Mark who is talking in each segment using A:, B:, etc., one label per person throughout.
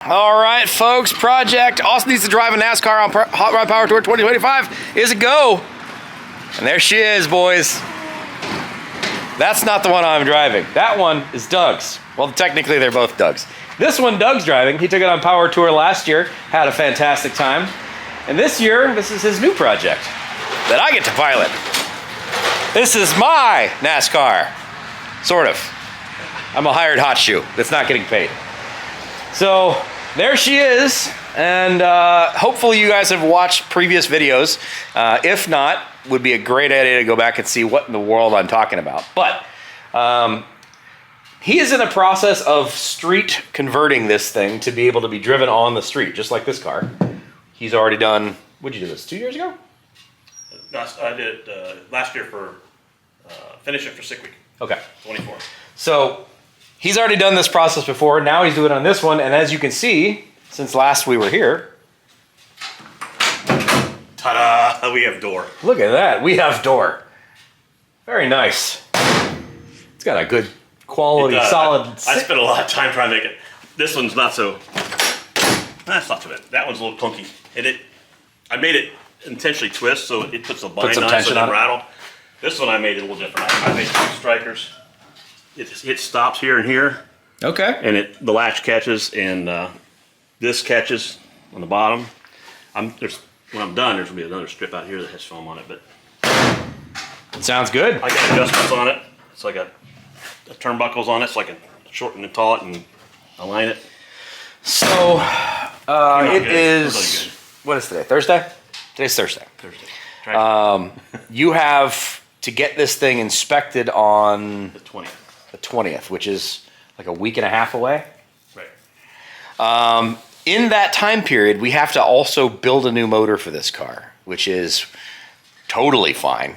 A: All right, folks, project Austin needs to drive a NASCAR on Hot Rod Power Tour 2025 is a go. And there she is, boys. That's not the one I'm driving. That one is Doug's. Well, technically they're both Doug's. This one Doug's driving. He took it on Power Tour last year, had a fantastic time. And this year, this is his new project that I get to pilot. This is my NASCAR, sort of. I'm a hired hot shoe that's not getting paid. So there she is, and hopefully you guys have watched previous videos. If not, would be a great idea to go back and see what in the world I'm talking about. But he is in the process of street converting this thing to be able to be driven on the street, just like this car. He's already done, what'd you do this, 2 years ago?
B: I did it last year for, finish it for 6 weeks.
A: Okay.
B: 24.
A: So he's already done this process before. Now he's doing it on this one. And as you can see, since last we were here.
B: Ta-da! We have door.
A: Look at that. We have door. Very nice. It's got a good quality, solid.
B: I spent a lot of time trying to make it. This one's not so. That's not too bad. That one's a little clunky. I made it intentionally twist so it puts a bind on it so it doesn't rattle. This one I made it a little different. I made 2 strikers. It stops here and here.
A: Okay.
B: And the latch catches and this catches on the bottom. When I'm done, there's gonna be another strip out here that has foam on it, but
A: sounds good.
B: I got adjustments on it, so I got the turnbuckles on it, so I can shorten and tall it and align it.
A: So it is.
B: Really
A: what is today? Thursday. Today's Thursday. You have to get this thing inspected on
B: the 20th.
A: The 20th, which is like a week and a half away.
B: Right.
A: In that time period, we have to also build a new motor for this car, which is totally fine.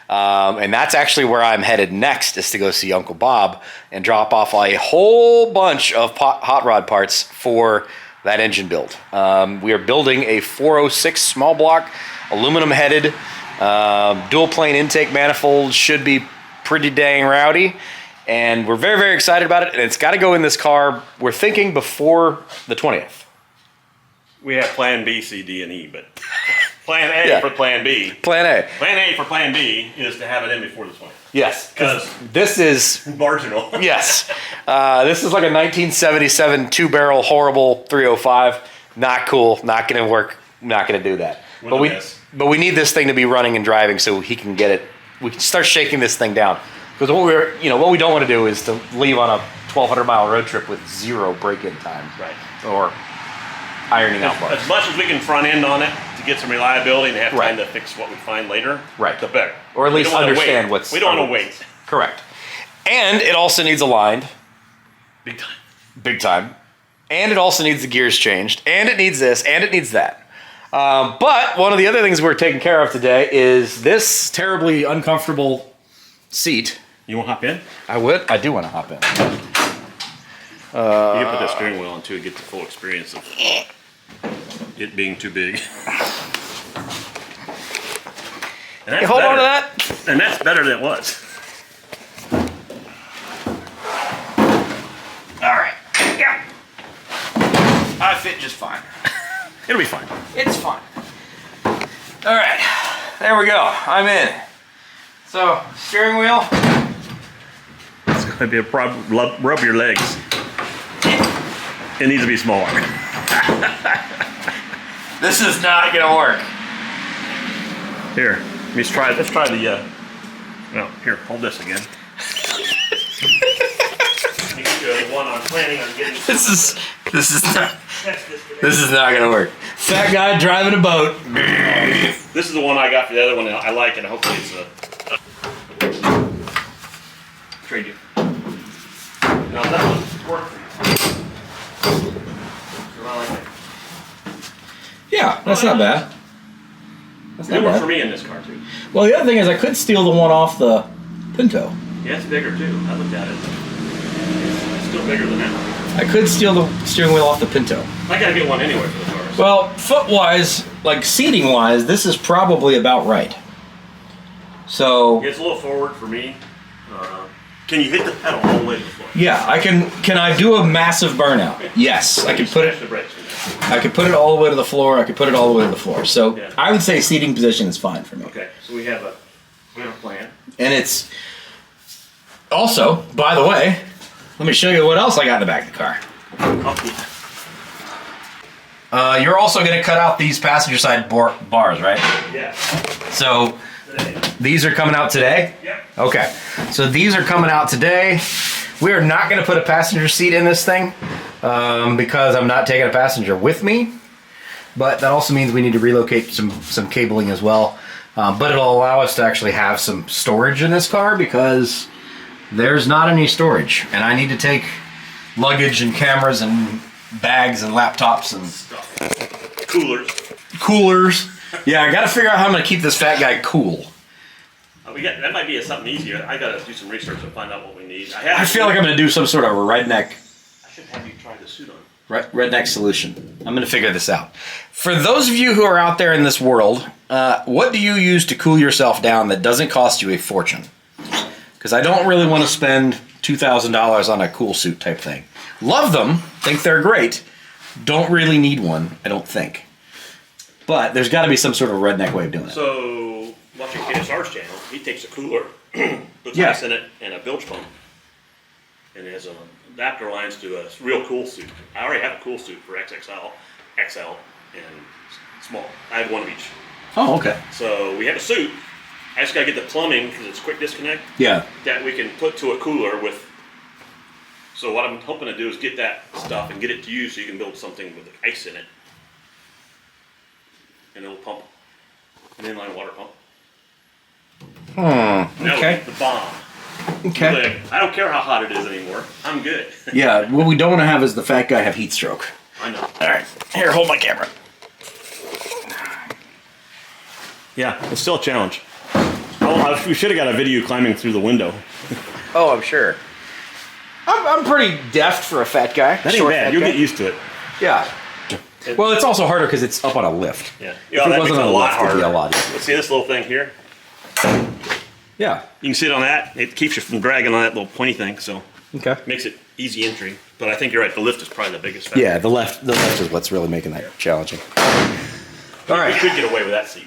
A: And that's actually where I'm headed next, is to go see Uncle Bob and drop off a whole bunch of hot rod parts for that engine build. We are building a 406 small block, aluminum headed, dual plane intake manifold. Should be pretty dang rowdy. And we're very, very excited about it. And it's got to go in this car, we're thinking, before the 20th.
B: We have plan B, C, D, and E, but plan A for plan B.
A: Plan A.
B: Plan A for plan B is to have it in before the 20th.
A: Yes.
B: Because
A: this is
B: marginal.
A: Yes. This is like a 1977 two-barrel horrible 305. Not cool. Not going to work. Not going to do that. But we need this thing to be running and driving so he can get it. We can start shaking this thing down. Because what we don't want to do is to leave on a 1,200-mile road trip with 0 break-in time.
B: Right.
A: Or ironing out parts.
B: As much as we can front end on it to get some reliability and have time to fix what we find later, the better.
A: Or at least understand what's.
B: We don't want to wait.
A: Correct. And it also needs aligned.
B: Big time.
A: Big time. And it also needs the gears changed. And it needs this. And it needs that. But one of the other things we're taking care of today is this terribly uncomfortable seat.
B: You want to hop in?
A: I would. I do want to hop in.
B: You can put that steering wheel on too to get the full experience of it being too big. And that's
A: hold on to that.
B: And that's better than it was.
A: All right. Yeah. I fit just fine.
B: It'll be fine.
A: It's fine. All right. There we go. I'm in. So, steering wheel.
B: It's going to be a problem. Rub your legs. It needs to be smaller.
A: This is not going to work.
B: Here, let's try the, well, here, hold this again. The one I'm planning on getting.
A: This is not going to work. Fat guy driving a boat.
B: This is the one I got for the other one I like, and hopefully it's trade you. Now that one worked for you.
A: Yeah, that's not bad. That's not
B: It worked
A: bad.
B: for me in this car too.
A: Well, the other thing is I could steal the one off the Pinto.
B: Yeah, it's bigger too. I looked at it. It's still bigger than that.
A: I could steal the steering wheel off the Pinto.
B: I gotta get one anyway for the cars.
A: Well, foot-wise, like seating-wise, this is probably about right. So
B: It's a little forward for me. Can you hit the pedal all the way to the floor?
A: Yeah, I can. Can I do a massive burnout? Yes, I can put it. I could put it all the way to the floor. I could put it all the way to the floor. So
B: Yeah.
A: I would say seating position is fine for me.
B: Okay, so we have a plan.
A: And it's also, by the way, let me show you what else I got in the back of the car. You're also going to cut out these passenger side bars, right?
B: Yeah.
A: So
B: Today.
A: these are coming out today?
B: Yep.
A: Okay. So these are coming out today. We are not going to put a passenger seat in this thing because I'm not taking a passenger with me. But that also means we need to relocate some cabling as well. But it'll allow us to actually have some storage in this car because there's not any storage. And I need to take luggage and cameras and bags and laptops and
B: Stuff. Coolers.
A: Yeah, I got to figure out how I'm going to keep this fat guy cool.
B: That might be something easier. I got to do some research and find out what we need.
A: I feel like I'm going to do some sort of a redneck.
B: I should have you try the suit on.
A: Redneck solution. I'm going to figure this out. For those of you who are out there in this world, what do you use to cool yourself down that doesn't cost you a fortune? Because I don't really want to spend $2,000 on a cool suit type thing. Love them, think they're great. Don't really need one, I don't think. But there's got to be some sort of redneck way of doing it.
B: So, watching KSR's channel, he takes a cooler, puts
A: Yeah.
B: ice in it, and a bilge pump, and it has adapter lines to a real cool suit. I already have a cool suit for XXL, XL, and small. I have one of each.
A: Oh, okay.
B: So we have a suit. I just gotta get the plumbing because it's quick disconnect
A: Yeah.
B: that we can put to a cooler with. So what I'm hoping to do is get that stuff and get it to you so you can build something with ice in it, and it'll pump an inline water pump. That would
A: Okay.
B: be the bomb.
A: Okay.
B: Like, I don't care how hot it is anymore. I'm good.
A: Yeah, what we don't want to have is the fat guy have heat stroke.
B: I know.
A: All right. Here, hold my camera.
B: Yeah, it's still a challenge. Oh, we should have got a video climbing through the window.
A: Oh, I'm sure. I'm pretty deft for a fat guy.
B: That ain't
A: short
B: bad.
A: fat
B: You'll
A: guy.
B: get used to it.
A: Yeah. Well, it's also harder because it's up on a lift.
B: Yeah.
A: If it wasn't on a lift, it'd be a lot easier.
B: See this little thing here?
A: Yeah.
B: You can sit on that. It keeps you from dragging on that little pointy thing, so
A: Okay.
B: makes it easy entry. But I think you're right. The lift is probably the biggest factor.
A: Yeah, the left is what's really making that challenging. All
B: We
A: right.
B: could get away with that seat,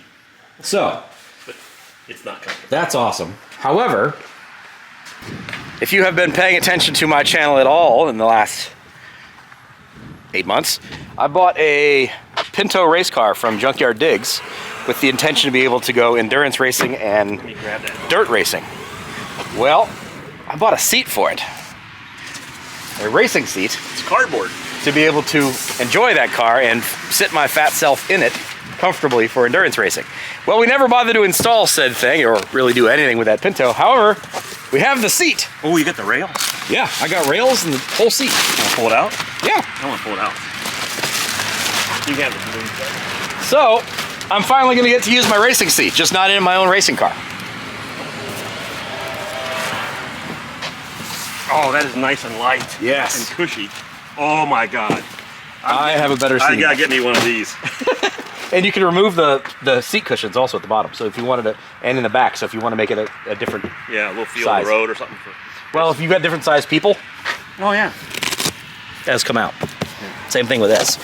A: So,
B: but it's not comfortable.
A: that's awesome. However, if you have been paying attention to my channel at all in the last 8 months, I bought a Pinto race car from Junkyard Digs with the intention to be able to go endurance racing and
B: Let me grab that.
A: dirt racing. Well, I bought a seat for it. A racing seat
B: It's cardboard.
A: to be able to enjoy that car and sit my fat self in it comfortably for endurance racing. Well, we never bothered to install said thing or really do anything with that Pinto. However, we have the seat.
B: Oh, you got the rail?
A: Yeah, I got rails and the whole seat.
B: You want to pull it out?
A: Yeah.
B: I want to pull it out. You can have it.
A: So, I'm finally gonna get to use my racing seat, just not in my own racing car.
B: Oh, that is nice and light.
A: Yes.
B: And cushy. Oh my God.
A: I have a better seat.
B: I gotta get me one of these.
A: And you can remove the seat cushions also at the bottom. So if you wanted to, and in the back. So if you want to make it a different,
B: Yeah, a little field
A: Size.
B: of the road or something.
A: well, if you've got different sized people,
B: Oh yeah.
A: that's come out. Same thing with this.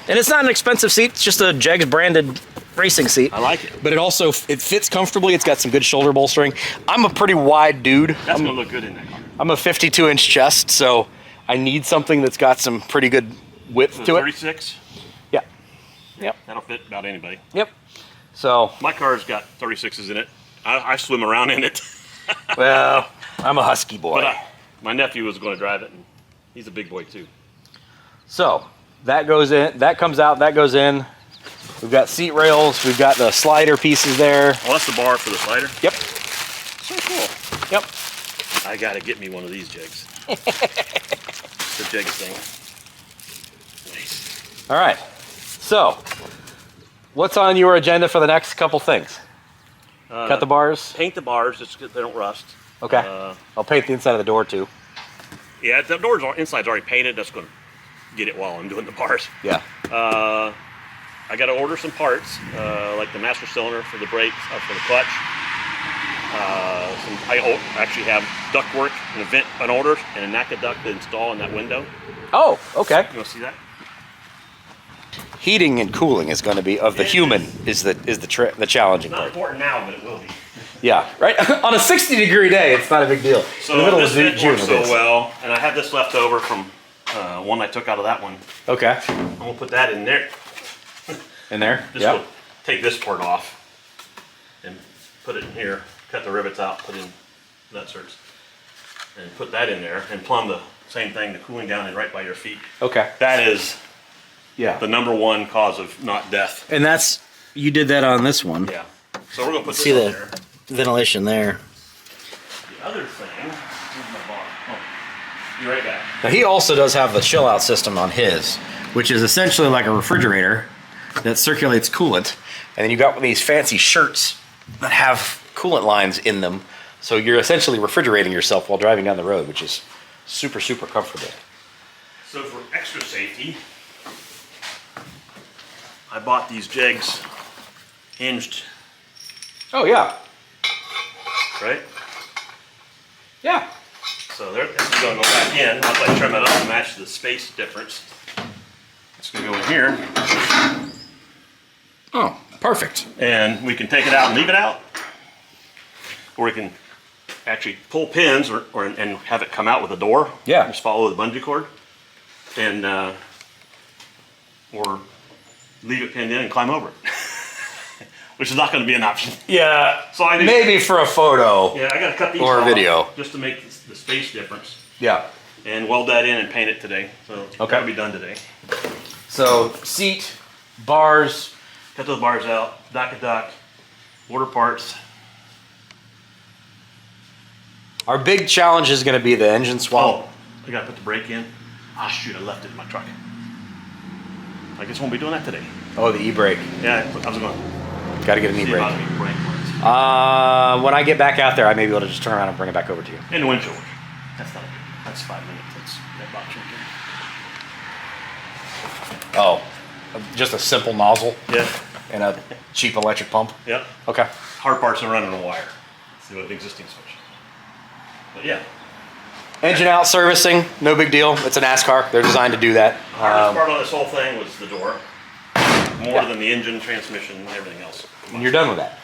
A: And it's not an expensive seat. It's just a Jegs branded racing seat.
B: I like it.
A: But it fits comfortably. It's got some good shoulder bolstering. I'm a pretty wide dude.
B: That's gonna look good in that car.
A: I'm a 52-inch chest, so I need something that's got some pretty good width to it.
B: 36.
A: Yeah. Yep.
B: That'll fit about anybody.
A: Yep. So,
B: My car's got 36s in it. I swim around in it.
A: well, I'm a husky boy.
B: But my nephew was going to drive it, and he's a big boy too.
A: So, that goes in, that comes out, that goes in. We've got seat rails, we've got the slider pieces there.
B: Oh, that's the bar for the slider.
A: Yep.
B: So cool.
A: Yep.
B: I gotta get me one of these Jegs. The Jegs thing. Nice.
A: All right. So, what's on your agenda for the next couple things? Cut the bars?
B: Paint the bars just so they don't rust.
A: Okay. I'll paint the inside of the door too.
B: Yeah, the doors inside's already painted. That's going to get it while I'm doing the bars.
A: Yeah.
B: I got to order some parts, like the master cylinder for the brakes, for the clutch. I actually have ductwork and a vent, an order, and a NACA duct to install in that window.
A: Oh, okay.
B: You want to see that?
A: Heating and cooling is going to be of the human is the challenging
B: Not
A: part.
B: important now, but it will be.
A: Yeah, right. On a 60-degree day, it's not a big deal.
B: So
A: in the middle
B: this
A: of
B: vent
A: June,
B: works so well, and I have this left over from one I took out of that one.
A: Okay.
B: I'm gonna put that in there.
A: In there.
B: Just
A: Yeah.
B: go take this part off and put it in here. Cut the rivets out. Put in nut certs and put that in there and plumb the same thing, the cooling down and right by your feet.
A: Okay.
B: That is
A: Yeah.
B: the #1 cause of not death.
A: And you did that on this one.
B: Yeah. So we're gonna put
C: See
B: this on
C: the
B: there.
C: ventilation there.
B: The other thing, where's my bar? Oh, be right back.
A: Now he also does have the chill out system on his, which is essentially like a refrigerator that circulates coolant. And then you got these fancy shirts that have coolant lines in them. So you're essentially refrigerating yourself while driving down the road, which is super, super comfortable.
B: So for extra safety, I bought these Jegs hinged,
A: Oh yeah.
B: right?
A: Yeah.
B: So this is gonna go back in. Once I trim it up to match the space difference, it's gonna go in here,
A: Oh, perfect.
B: and we can take it out and leave it out, or we can actually pull pins and have it come out with a door.
A: Yeah.
B: Just follow the bungee cord, and or leave it pinned in and climb over it, which is not going to be an option.
A: Yeah.
B: So I need,
A: Maybe for a photo.
B: yeah, I got to cut these
A: Or a
B: off
A: video.
B: just to make the space difference,
A: Yeah.
B: and weld that in and paint it today. So
A: Okay.
B: that'll be done today.
A: So seat, bars.
B: Cut those bars out, duck, order parts.
A: Our big challenge is going to be the engine swap.
B: Oh, I got to put the brake in. Ah, shoot, I left it in my truck. I guess won't be doing that today.
A: Oh, the e-brake.
B: Yeah, I was going to
A: Got to get an
B: see
A: e-brake.
B: about the brake parts.
A: When I get back out there, I may be able to just turn around and bring it back over to you.
B: And the windshield. That's not good. That's 5 minutes. That's that box right
A: Oh, just a simple nozzle
B: there. Yeah.
A: and a cheap electric pump.
B: Yep.
A: Okay.
B: Hard parts are running a wire. See what the existing switch. But yeah.
A: Engine out servicing, no big deal. It's a NASCAR. They're designed to do that.
B: Hardest part on this whole thing was the door. More than the engine, transmission, and everything else.
A: And you're done with that.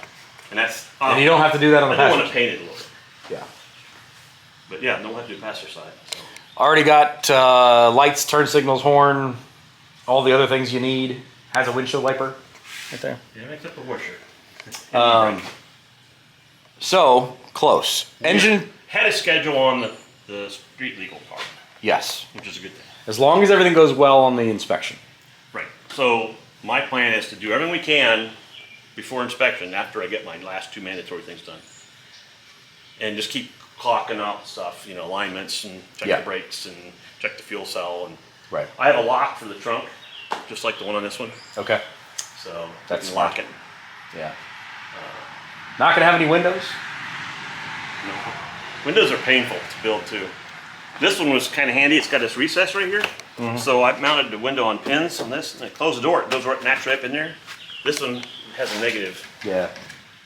B: And that's.
A: And you don't have to do that on the
B: I do want to
A: passenger.
B: paint it a little bit.
A: Yeah.
B: But yeah, don't have to do passenger side. So.
A: Already got lights, turn signals, horn, all the other things you need. Has a windshield wiper right there.
B: Yeah, except the washer.
A: So close. Engine,
B: Had a schedule on the street legal part,
A: yes.
B: which is a good thing.
A: As long as everything goes well on the inspection.
B: Right. So my plan is to do everything we can before inspection, after I get my last 2 mandatory things done. And just keep clocking out stuff, you know, alignments and check
A: Yeah.
B: the brakes and check the fuel cell. And
A: Right.
B: I have a lock for the trunk, just like the one on this one.
A: Okay.
B: So
A: That's
B: you can lock
A: smart.
B: it.
A: Yeah. Not gonna have any windows?
B: No. Windows are painful to build too. This one was kind of handy. It's got this recess right here. So I mounted the window on pins on this, and I close the door. It goes right naturally up in there. This one has a negative
A: Yeah.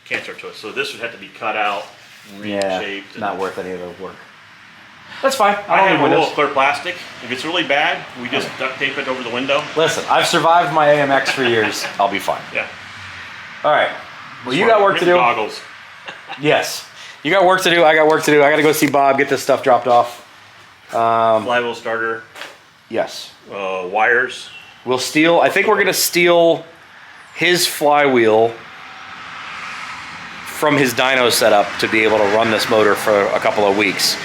B: cancer to it, so this would have to be cut out, and
A: Yeah.
B: reshaped. and-
A: Not worth any of the work. That's fine.
B: I
A: I don't
B: have
A: need
B: a roll
A: windows.
B: of clear plastic. If it's really bad, we just duct tape it over the window.
A: Listen, I've survived my AMX for years. I'll be fine.
B: Yeah.
A: All right. Well, you got work to do.
B: Goggles.
A: Yes. You got work to do. I got work to do. I got to go see Bob, get this stuff dropped off.
B: Flywheel starter.
A: Yes.
B: Wires.
A: We'll steal. I think we're going to steal his flywheel from his dyno setup to be able to run this motor for a couple of weeks.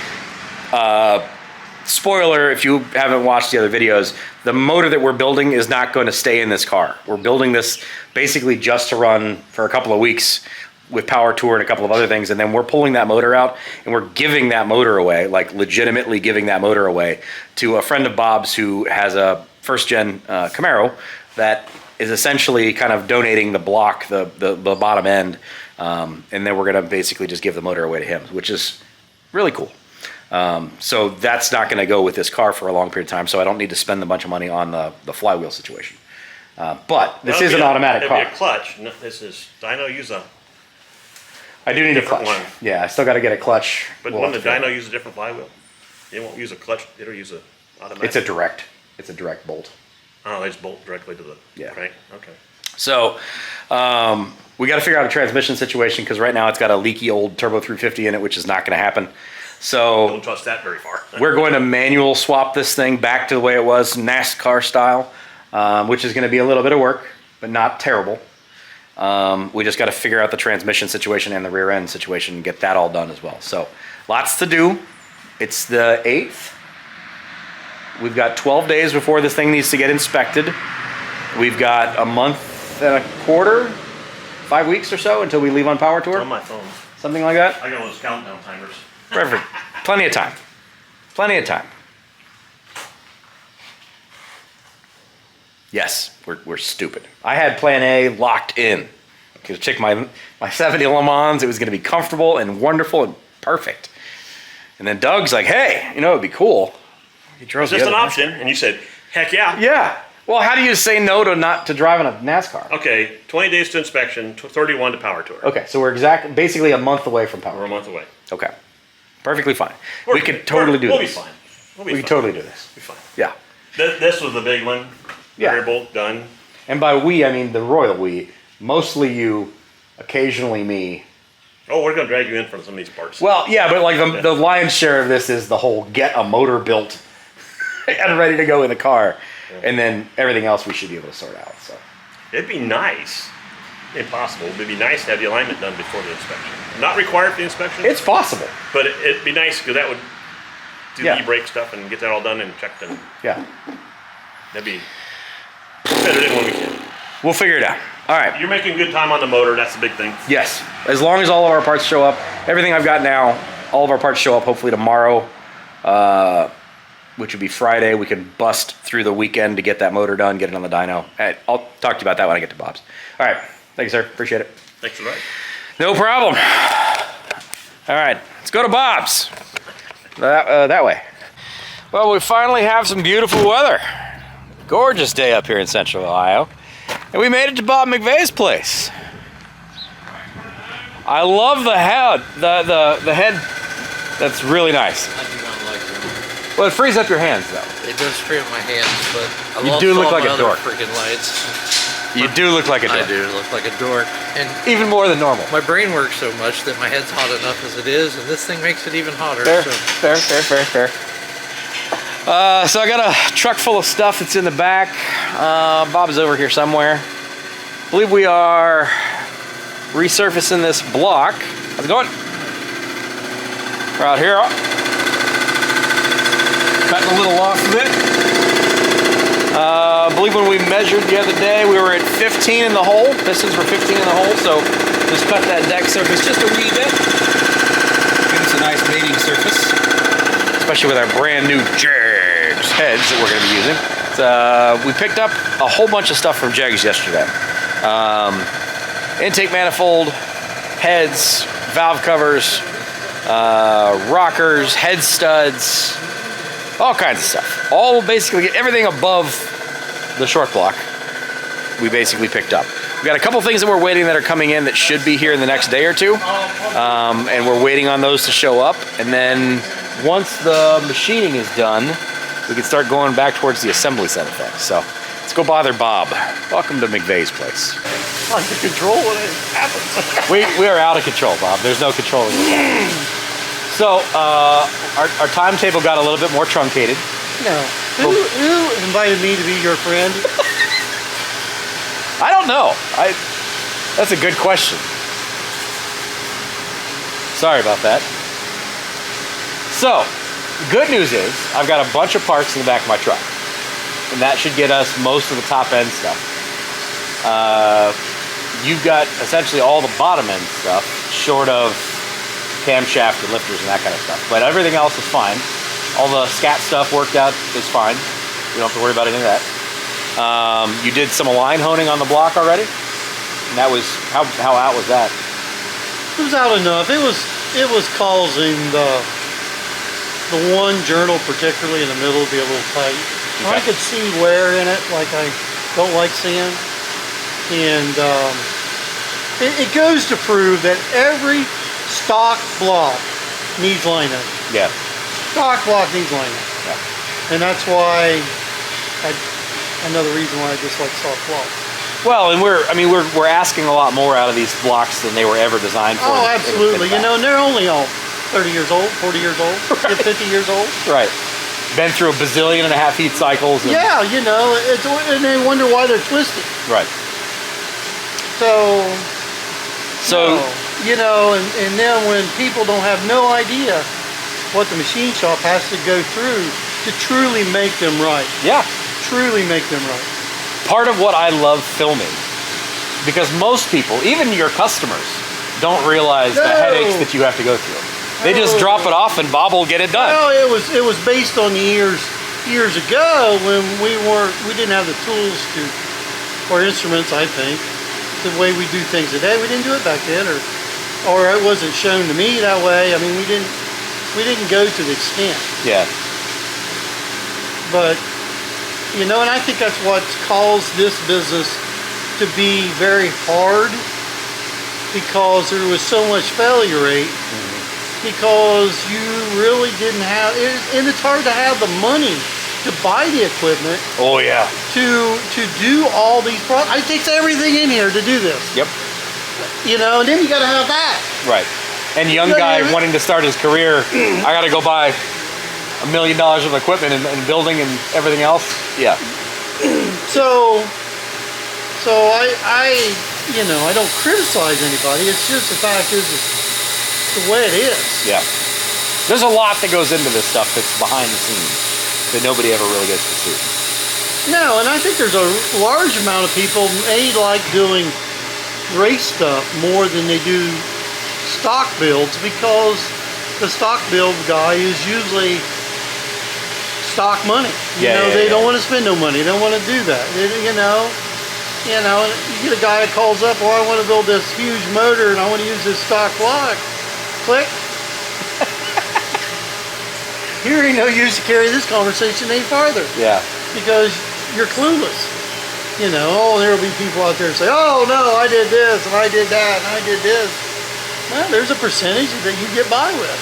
A: Spoiler, if you haven't watched the other videos, the motor that we're building is not going to stay in this car. We're building this basically just to run for a couple of weeks with power tour and a couple of other things, and then we're pulling that motor out and we're giving that motor away, like legitimately giving that motor away to a friend of Bob's who has a first gen Camaro that is essentially kind of donating the block, the bottom end, and then we're gonna basically just give the motor away to him, which is really cool. So that's not gonna go with this car for a long period of time, so I don't need to spend a bunch of money on the flywheel situation. But this is an automatic car.
B: It'd be a clutch. No, this is dyno use a.
A: I do need a clutch.
B: One.
A: Yeah, I still got to get a clutch.
B: But wouldn't the dyno use a different flywheel? It won't use a clutch. It'll use a automatic.
A: It's a direct bolt.
B: Oh, they just bolt directly to the crank. Okay.
A: So we got to figure out a transmission situation because right now it's got a leaky old Turbo 350 in it, which is not going to happen. So
B: don't trust that very far.
A: we're going to manual swap this thing back to the way it was, NASCAR style, which is going to be a little bit of work, but not terrible. We just got to figure out the transmission situation and the rear end situation and get that all done as well. So lots to do. It's the 8th. We've got 12 days before this thing needs to get inspected. We've got a month and a quarter, 5 weeks or so until we leave on power tour.
B: It's on my phone.
A: Something like that.
B: I got those countdown timers.
A: Perfect. Plenty of time. Plenty of time. Yes, we're stupid. I had plan A locked in. I could check my 70 Le Mans. It was going to be comfortable and wonderful and perfect. And then Doug's like, hey, you know, it'd be cool.
B: It's just an option. And you said, heck yeah.
A: Yeah. Well, how do you say no to driving a NASCAR?
B: Okay, 20 days to inspection, 31 to power tour.
A: Okay, so we're basically a month away from power.
B: We're a month away.
A: Okay. Perfectly fine. We could totally do this.
B: We'll be fine.
A: We could totally do this.
B: We'll be fine.
A: Yeah.
B: This was the big one.
A: Yeah.
B: Rear bolt done.
A: And by we, I mean the royal we. Mostly you, occasionally me.
B: Oh, we're going to drag you in for some of these parts.
A: Well, yeah, but like the lion's share of this is the whole get a motor built and ready to go in the car. Yeah. And then everything else we should be able to sort out. So
B: it'd be nice. Impossible. It'd be nice to have the alignment done before the inspection. Not required for the inspection.
A: It's possible.
B: But it'd be nice because that would do
A: Yeah.
B: the e-brake stuff and get that all done and checked. And
A: yeah.
B: That'd be... We'll fit it in when we can.
A: We'll figure it out. All right.
B: You're making good time on the motor. That's the big thing.
A: Yes. As long as all of our parts show up, everything I've got now, all of our parts show up hopefully tomorrow, which would be Friday. We can bust through the weekend to get that motor done, get it on the dyno. I'll talk to you about that when I get to Bob's. All right. Thank you, sir. Appreciate it.
B: Thanks for that.
A: No problem. All right. Let's go to Bob's. That way. Well, we finally have some beautiful weather. Gorgeous day up here in Central Ohio. And we made it to Bob McVeigh's place. I love the head. The head. That's really nice.
C: I do not like them.
A: Well, it frees up your hands, though.
C: It does free up my hands, but I
A: You
C: love
A: do look
C: all
A: like
C: my
A: a
C: other
A: dork.
C: freaking lights.
A: You do look like a dork.
C: I do look like a dork. And
A: Even more than normal.
C: my brain works so much that my head's hot enough as it is, and this thing makes it even hotter.
A: Fair,
C: So.
A: fair. So I got a truck full of stuff that's in the back. Bob's over here somewhere. I believe we are resurfacing this block. How's it going? We're out here. Cutting a little off of it. I believe when we measured the other day, we were at 15 in the hole. Pistons were 15 in the hole, so just cut that deck surface just a wee bit. Give us a nice mating surface. Especially with our brand new Jegs heads that we're going to be using. We picked up a whole bunch of stuff from Jegs yesterday. Intake manifold, heads, valve covers, rockers, head studs, all kinds of stuff. All basically, everything above the short block, we basically picked up. We've got a couple things that we're waiting that are coming in that should be here in the next day or two. And we're waiting on those to show up. And then once the machining is done, we can start going back towards the assembly side of things. So let's go bother Bob. Welcome to McVeigh's place.
B: Under control when it happens.
A: We are out of control, Bob. There's no controlling it. So our timetable got a little bit more truncated.
D: No. Who invited me to be your friend?
A: I don't know. That's a good question. Sorry about that. So, good news is I've got a bunch of parts in the back of my truck. And that should get us most of the top end stuff. You've got essentially all the bottom end stuff, short of camshaft and lifters and that kind of stuff. But everything else is fine. All the scat stuff worked out is fine. You don't have to worry about any of that. You did some align honing on the block already? And that was, how out was that?
D: It was out enough. It was causing the one journal particularly in the middle to be a little tight.
A: Okay.
D: I could see wear in it like I don't like seeing. And it goes to prove that every stock block needs lining.
A: Yeah.
D: Stock block needs lining.
A: Yeah.
D: And that's why, another reason why I dislike stock block.
A: Well, and we're asking a lot more out of these blocks than they were ever designed for.
D: Oh, absolutely. You know, and they're only all 30 years old, 40 years old,
A: Right.
D: 50 years old.
A: Right. Been through a bazillion and a half heat cycles. And,
D: Yeah, you know, and they wonder why they're twisted.
A: Right.
D: So,
A: So,
D: you know, and then when people don't have no idea what the machine shop has to go through to truly make them right.
A: yeah.
D: Truly make them right.
A: Part of what I love filming, because most people, even your customers, don't realize the headaches that you have to go through. They just drop it off and Bob will get it done.
D: Well, it was based on the years ago when we didn't have the tools or instruments, I think, the way we do things today. We didn't do it back then, or it wasn't shown to me that way. I mean, we didn't go to the extent.
A: Yeah.
D: But you know, and I think that's what caused this business to be very hard, because there was so much failure rate. Because you really didn't have, and it's hard to have the money to buy the equipment.
A: Oh yeah.
D: To do all these products. It takes everything in here to do this.
A: Yep.
D: You know, and then you got to have that.
A: Right. And young guy wanting to start his career, I got to go buy $1 million of equipment and building and everything else. Yeah.
D: So I you know, I don't criticize anybody. It's just the fact is it's the way it is.
A: Yeah. There's a lot that goes into this stuff that's behind the scenes that nobody ever really gets to see.
D: No, and I think there's a large amount of people may like doing race stuff more than they do stock builds, because the stock build guy is usually stock money. You know, they don't want to spend no money. They don't want to do that. You know, and you get a guy that calls up, well, I want to build this huge motor and I want to use this stock block. Click. Here ain't no use to carry this conversation any farther.
A: Yeah.
D: Because you're clueless. You know, oh, there'll be people out there say, oh no, I did this and I did that and I did this. Well, there's a percentage that you get by with.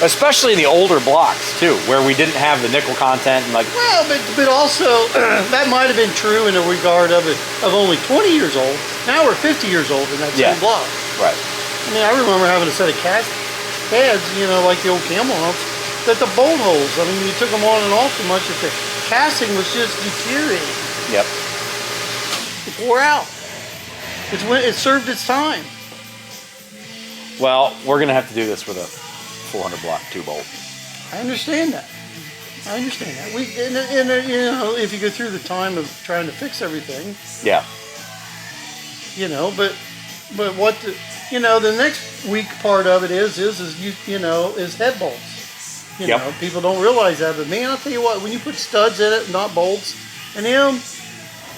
A: Especially in the older blocks too, where we didn't have the nickel content and like.
D: Well, but also that might have been true in the regard of only 20 years old. Now we're 50 years old in that same block.
A: Right.
D: I mean, I remember having a set of cast heads, you know, like the old camel humps, that the bolt holes, I mean, you took them on and off too much that the casting was just deteriorating.
A: Yep.
D: It wore out. It served its time.
A: Well, we're gonna have to do this with a 400 block 2-bolt.
D: I understand that. And you know, if you go through the time of trying to fix everything.
A: Yeah.
D: You know, but what the, you know, the next weak part of it is head bolts. You know, people don't realize that, but man, I'll tell you what, when you put studs in it, not bolts, and them,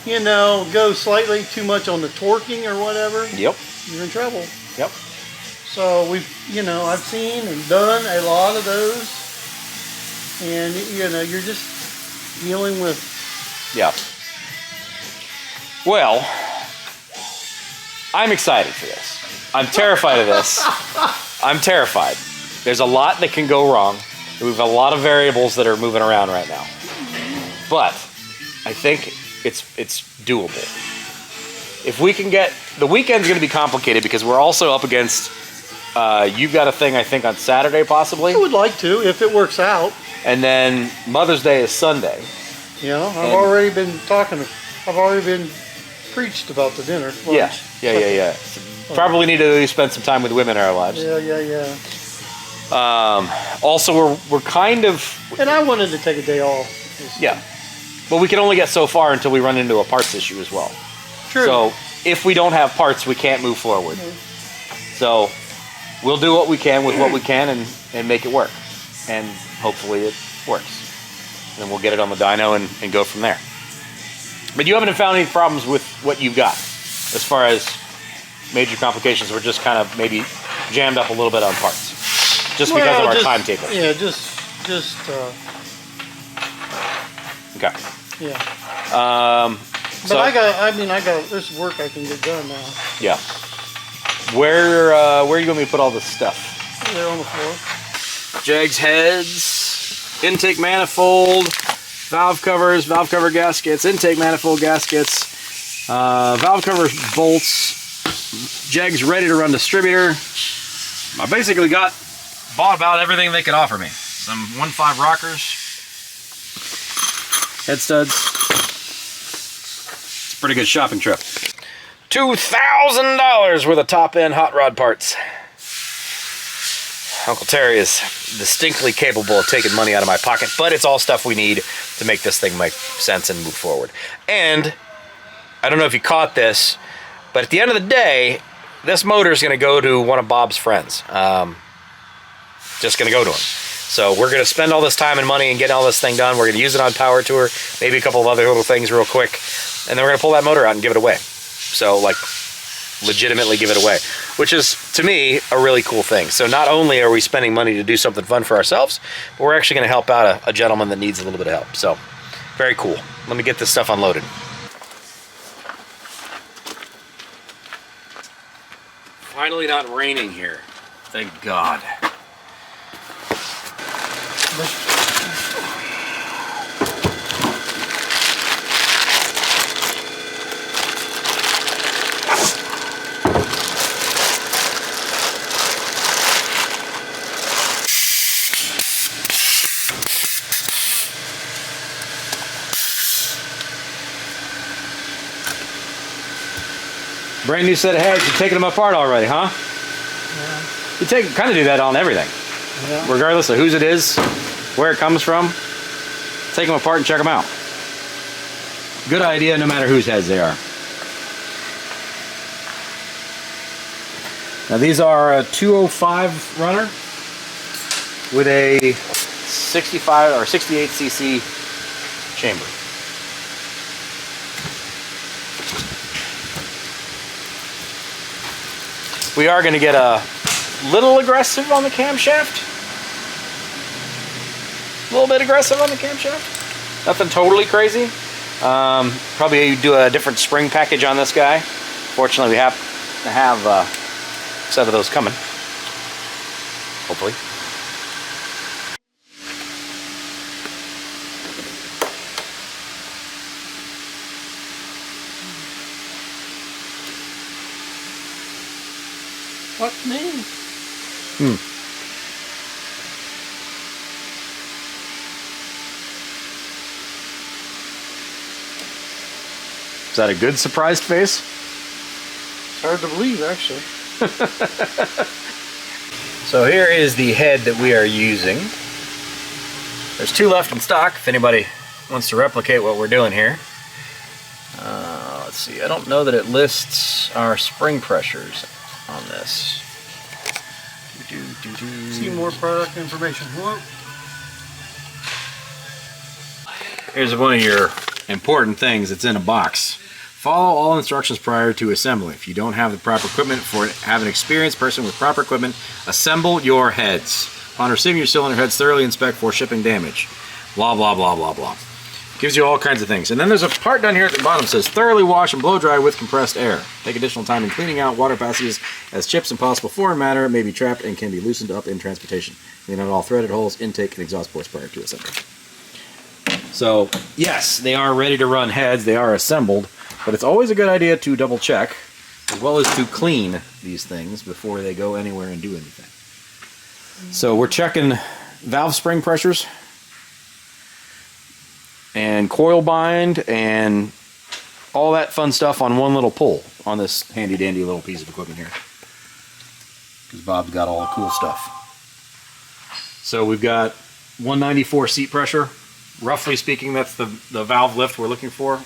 D: you know, go slightly too much on the torquing or whatever.
A: Yep.
D: You're in trouble.
A: Yep.
D: So I've seen and done a lot of those, and you know, you're just dealing with.
A: Yeah. Well, I'm excited for this. I'm terrified of this. I'm terrified. There's a lot that can go wrong. We have a lot of variables that are moving around right now. But I think it's doable. If we can get, the weekend's going to be complicated because we're also up against, you've got a thing I think on Saturday possibly.
D: I would like to, if it works out.
A: And then Mother's Day is Sunday.
D: You know, I've already been preached about the dinner. Lunch.
A: Yeah. Probably need to spend some time with women in our lives.
D: Yeah.
A: Also, we're kind of...
D: And I wanted to take a day off.
A: Yeah. But we can only get so far until we run into a parts issue as well.
D: True.
A: So if we don't have parts, we can't move forward. Mm-hmm. So we'll do what we can with what we can and make it work. And hopefully it works. And then we'll get it on the dyno and go from there. But you haven't found any problems with what you've got as far as major complications. We're just kind of maybe jammed up a little bit on parts. Just because of our timetable.
D: Yeah, just
A: okay.
D: Yeah. But I got, there's work I can get done now.
A: Yeah. Where you want me to put all this stuff?
D: There on the floor.
A: Jegs heads, intake manifold, valve covers, valve cover gaskets, intake manifold gaskets, valve cover bolts, Jegs ready to run distributor. I basically bought about everything they could offer me. Some 1.5 rockers, head studs. It's a pretty good shopping trip. $2,000 worth of top-end hot rod parts. Uncle Terry is distinctly capable of taking money out of my pocket, but it's all stuff we need to make this thing make sense and move forward. And I don't know if you caught this, but at the end of the day, this motor is going to go to one of Bob's friends. Just going to go to him. So we're going to spend all this time and money and getting all this thing done. We're going to use it on Power Tour, maybe a couple of other little things real quick, and then we're going to pull that motor out and give it away. So, like, legitimately give it away, which is, to me, a really cool thing. So not only are we spending money to do something fun for ourselves, but we're actually going to help out a gentleman that needs a little bit of help. So, very cool. Let me get this stuff unloaded. Finally not raining here. Thank God. Brand new set of heads. You're taking them apart already, huh? Yeah. You kind of do that on everything. Yeah. Regardless of whose it is, where it comes from, take them apart and check them out. Good idea no matter whose heads they are. Now these are a 205 runner with a 65 or 68 cc chamber. We are going to get a little aggressive on the camshaft. A little bit aggressive on the camshaft. Nothing totally crazy. Probably do a different spring package on this guy. Fortunately, we have to have a set of those coming. Hopefully.
D: Fuck me.
A: Is that a good surprised face?
D: It's hard to believe, actually.
A: So here is the head that we are using. There's two left in stock if anybody wants to replicate what we're doing here. Let's see, I don't know that it lists our spring pressures on this.
D: See more product information. Whoa.
A: Here's one of your important things that's in a box. Follow all instructions prior to assembly. If you don't have the proper equipment for it, have an experienced person with proper equipment assemble your heads. Upon receiving your cylinder heads, thoroughly inspect for shipping damage. Blah, blah, blah, blah, blah. Gives you all kinds of things. And then there's a part down here at the bottom that says, thoroughly wash and blow dry with compressed air. Take additional time in cleaning out water passages as chips and possible foreign matter may be trapped and can be loosened up in transportation. Clean out all threaded holes, intake, and exhaust ports prior to assembly. So, yes, they are ready to run heads. They are assembled. But it's always a good idea to double check, as well as to clean these things before they go anywhere and do anything. So we're checking valve spring pressures, and coil bind, and all that fun stuff on one little pull on this handy dandy little piece of equipment here. Because Bob's got all the cool stuff. So we've got 194 seat pressure. Roughly speaking, that's the valve lift we're looking for.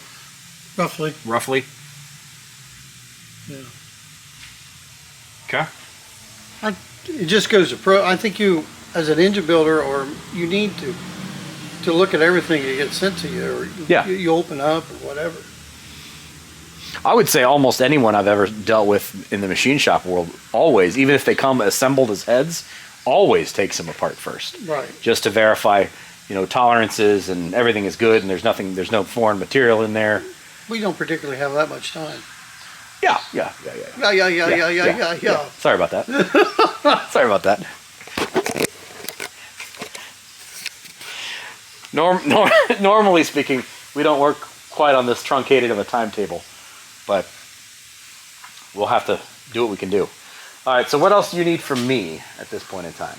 D: Roughly.
A: Roughly.
D: Yeah.
A: Okay.
D: It just goes to pro. I think you, as an engine builder, or you need to look at everything that gets sent to you, or you open up or whatever.
A: I would say almost anyone I've ever dealt with in the machine shop world, always, even if they come assembled as heads, always takes them apart first.
D: Right.
A: Just to verify, tolerances and everything is good and there's no foreign material in there.
D: We don't particularly have that much time.
A: Yeah.
D: Yeah.
A: Sorry about that. Sorry about that. Normally speaking, we don't work quite on this truncated of a timetable, but we'll have to do what we can do. All right, so what else do you need from me at this point in time?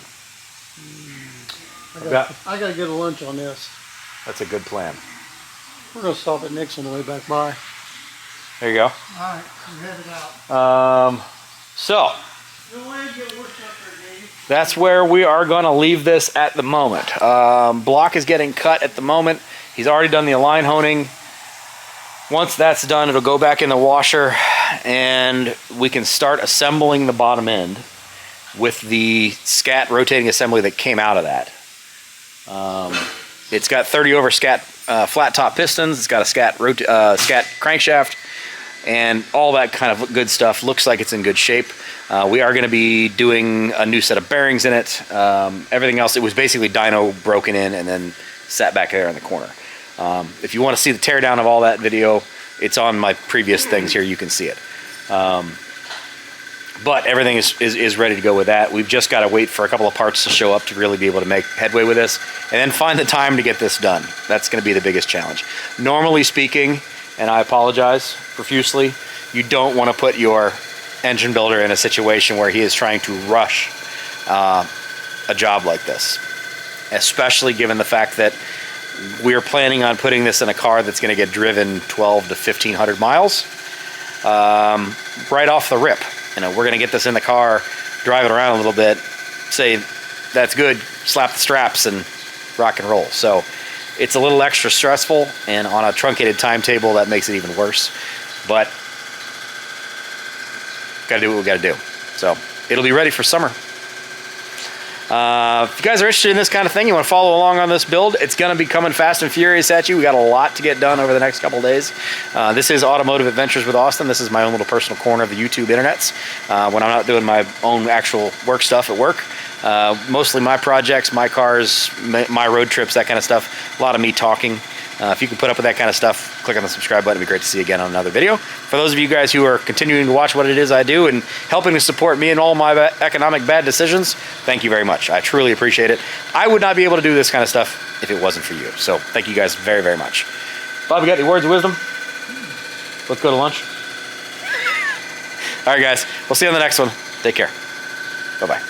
D: I gotta get a lunch on this.
A: That's a good plan.
D: We're gonna stop at Nick's on the way back by.
A: There you go.
D: Alright, I'm headed out.
A: So
D: No way to get worked up there, Dave.
A: that's where we are going to leave this at the moment. Block is getting cut at the moment. He's already done the align honing. Once that's done, it'll go back in the washer and we can start assembling the bottom end with the scat rotating assembly that came out of that. It's got 30 over scat flat top pistons. It's got a scat crankshaft and all that kind of good stuff. Looks like it's in good shape. We are going to be doing a new set of bearings in it. Everything else, it was basically dyno broken in and then sat back there in the corner. If you want to see the teardown of all that video, it's on my previous things here. You can see it. But everything is ready to go with that. We've just got to wait for a couple of parts to show up to really be able to make headway with this, and then find the time to get this done. That's going to be the biggest challenge. Normally speaking, and I apologize profusely, you don't want to put your engine builder in a situation where he is trying to rush a job like this, especially given the fact that we're planning on putting this in a car that's going to get driven 12 to 1,500 miles right off the rip. You know, we're going to get this in the car, drive it around a little bit, say that's good, slap the straps and rock and roll. So it's a little extra stressful, and on a truncated timetable that makes it even worse. But gotta do what we gotta do. So it'll be ready for summer. If you guys are interested in this kind of thing, you want to follow along on this build, it's going to be coming fast and furious at you. We got a lot to get done over the next couple of days. This is Automotive Adventures with Austin. This is my own little personal corner of the YouTube internets. When I'm not doing my own actual work stuff at work, mostly my projects, my cars, my road trips, that kind of stuff. A lot of me talking. If you can put up with that kind of stuff, click on the subscribe button. It'd be great to see you again on another video. For those of you guys who are continuing to watch what it is I do and helping to support me in all my economic bad decisions, thank you very much. I truly appreciate it. I would not be able to do this kind of stuff if it wasn't for you. So thank you guys very, very much. Bob, you got any words of wisdom? Let's go to lunch. All right, guys. We'll see you on the next one. Take care. Bye-bye.